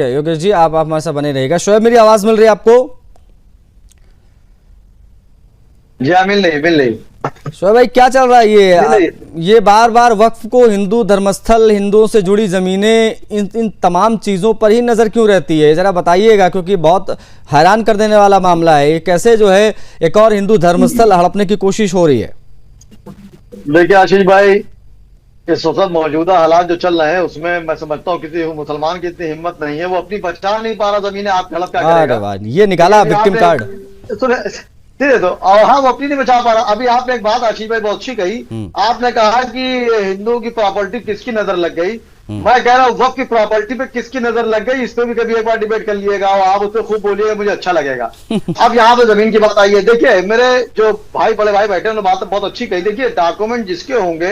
योगेश जी आप हमारे साथ बने रहेगा। शोएब मेरी आवाज मिल रही है आपको? जी हाँ, मिल रही। शोएब भाई क्या चल रहा है ये बार बार वक्फ को, हिंदू धर्मस्थल, हिंदुओं से जुड़ी जमीनें, इन तमाम चीजों पर ही नजर क्यों रहती है, जरा बताइएगा, क्योंकि बहुत हैरान कर देने वाला मामला है। ये कैसे जो है एक और हिंदू धर्मस्थल हड़पने की कोशिश हो रही है? देखिए आशीष भाई, इस वक्त मौजूदा हालात जो चल रहे हैं उसमें मैं समझता हूँ किसी मुसलमान की इतनी हिम्मत नहीं है, वो अपनी बचा नहीं पा रहा जमीनें, आप गलत क्या करेगा। ये निकाला विक्टिम कार्ड। तो और हाँ, वो अपनी नहीं बचा पा रहा। अभी आपने एक बात आशीष भाई बहुत अच्छी कही, आपने कहा कि हिंदू की प्रॉपर्टी किसकी नजर लग गई। मैं कह रहा हूँ वक्त की प्रॉपर्टी पे किसकी नजर लग गई, इस पे भी कभी एक बार डिबेट कर लिएगा और आप उसको खूब बोलिएगा, मुझे अच्छा लगेगा। अब यहाँ पे जमीन की बात आई है। देखिए मेरे जो बड़े भाई बैठे उन्होंने बात बहुत अच्छी कही। देखिए डॉक्यूमेंट जिसके होंगे,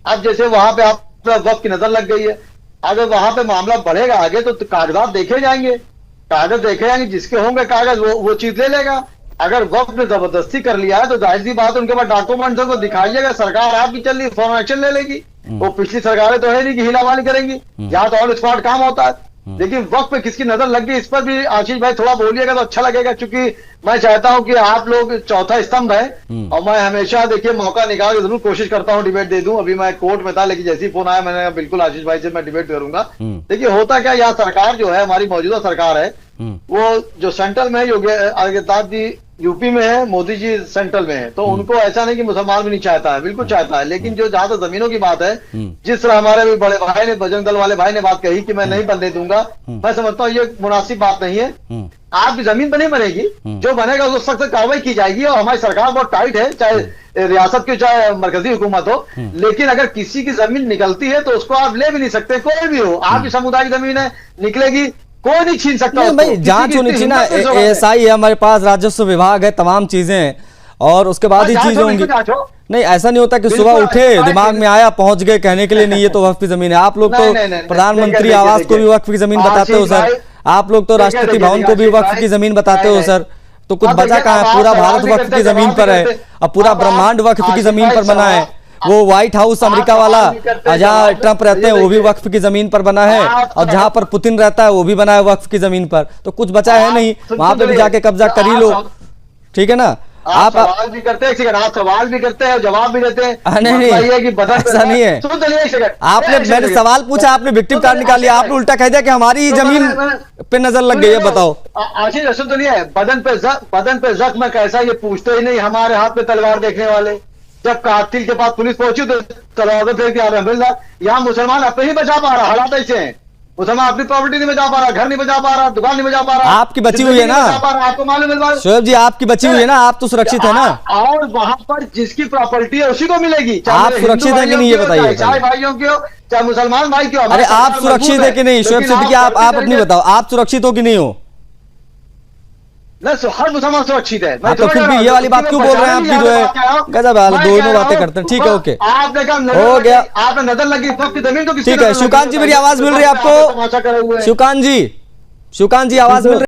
अब जैसे वहां पे आप वक्त की नजर लग गई है, अगर वहां पे मामला बढ़ेगा आगे तो कागजात देखे जाएंगे, जिसके होंगे कागज वो चीज ले लेगा। अगर वक्त ने जबरदस्ती कर लिया है तो जाहिर सी बात है उनके पास डॉक्यूमेंट्स को दिखाइएगा, सरकार आपकी चल रही फॉर्म एक्शन ले लेगी। वो पिछली सरकारें तो है नहीं कि हिलावाली करेंगी, यहाँ तो ऑन स्पॉट काम होता है। लेकिन वक्त पे किसकी नजर लग गई, इस पर भी आशीष भाई थोड़ा बोलिएगा तो अच्छा लगेगा, क्योंकि मैं चाहता हूं कि आप लोग चौथा स्तंभ है और मैं हमेशा देखिए मौका निकाल के जरूर कोशिश करता हूं डिबेट दे दूं। अभी मैं कोर्ट में था, लेकिन जैसे ही फोन आया मैंने कहा बिल्कुल आशीष भाई से मैं डिबेट करूंगा। देखिए होता क्या, यहाँ सरकार जो है हमारी मौजूदा सरकार है, वो जो सेंट्रल में योगी आदित्यनाथ जी यूपी में है, मोदी जी सेंट्रल में है, तो उनको ऐसा नहीं कि मुसलमान भी नहीं चाहता है, बिल्कुल चाहता है। लेकिन जो जहां तक जमीनों की बात है, जिस तरह हमारे भी बड़े भाई ने, बजरंग दल वाले भाई ने बात कही कि मैं नहीं बनने दूंगा, मैं समझता हूँ ये मुनासिब बात नहीं है। आपकी जमीन पर नहीं बनेगी, जो बनेगा उस सख्त कार्रवाई की जाएगी। और हमारी सरकार बहुत टाइट है, चाहे रियासत की चाहे मरकजी हुकूमत हो। लेकिन अगर किसी की जमीन निकलती है तो उसको आप ले भी नहीं सकते, कोई भी हो। आपकी समुदाय की जमीन है, निकलेगी, कोई नहीं छीन सकता। नहीं भाई, जांच होनी चाहिए ना। एएसआई है हमारे पास, राजस्व विभाग है, तमाम चीजें हैं, और उसके बाद ही चीजें होंगी। नहीं ऐसा नहीं होता कि सुबह उठे दिमाग में आया पहुंच गए कहने के लिए नहीं ये तो वक्फ की जमीन है। आप लोग तो प्रधानमंत्री आवास को भी वक्फ की जमीन बताते हो सर, आप लोग तो राष्ट्रपति भवन को भी वक्फ की जमीन बताते हो सर। तो कुछ बचा कहाँ है? पूरा भारत वक्फ की जमीन पर है और पूरा ब्रह्मांड वक्फ की जमीन पर बना है। वो व्हाइट हाउस अमेरिका वाला जहाँ ट्रंप रहते हैं वो भी वक्फ की जमीन पर बना है, और जहां पर पुतिन रहता है वो भी बना है वक्फ की जमीन पर। तो कुछ बचा है नहीं, वहां पे भी जाके कब्जा कर ही लो, ठीक है ना। आप सवाल भी करते हैं, आप सवाल भी करते हैं, जवाब भी देते हैं। नहीं ऐसा नहीं है। आपने, मैंने सवाल पूछा, आपने विक्टिम कार्ड निकाल लिया, आपने उल्टा कह दिया कि हमारी जमीन पे नजर लग गई है। बताओ आशीष, ऐसा तो नहीं है। बदन पे जख्म कैसा, ये पूछते ही नहीं। हमारे हाथ पे तलवार देखने वाले, जब कातिल के पास पुलिस पहुंची तो तलवार फेंक दिया। यहाँ मुसलमान अपने ही बचा पा रहा, हालात ऐसे हैं। मुसलमान अपनी प्रॉपर्टी नहीं बचा पा रहा, घर नहीं बचा पा रहा, दुकान नहीं बचा पा रहा। आपकी बची हुई है ना, आपको मालूम है शोएब जी, आपकी बची हुई है ना, आप तो सुरक्षित है ना। और वहां पर जिसकी प्रॉपर्टी है उसी को मिलेगी। आप सुरक्षित है कि नहीं ये बताइए, चाहे भाइयों की हो चाहे मुसलमान भाई की हो। अरे आप सुरक्षित है कि नहीं शोएब सिद्दीकी, आप अपनी बताओ, आप सुरक्षित हो कि नहीं हो? हर मुसलमान सुरक्षित है। तो फिर भी ये वाली बात क्यों बोल रहे हैं आप भी? जो है गजब हाल, दोनों बातें करते हैं। ठीक है, ओके, आपने कहा हो गया, आपने नजर लगी वक्त की जमीन को। ठीक है। शिवकांत जी मेरी आवाज मिल रही है आपको? शिवकांत जी आवाज मिल रही है?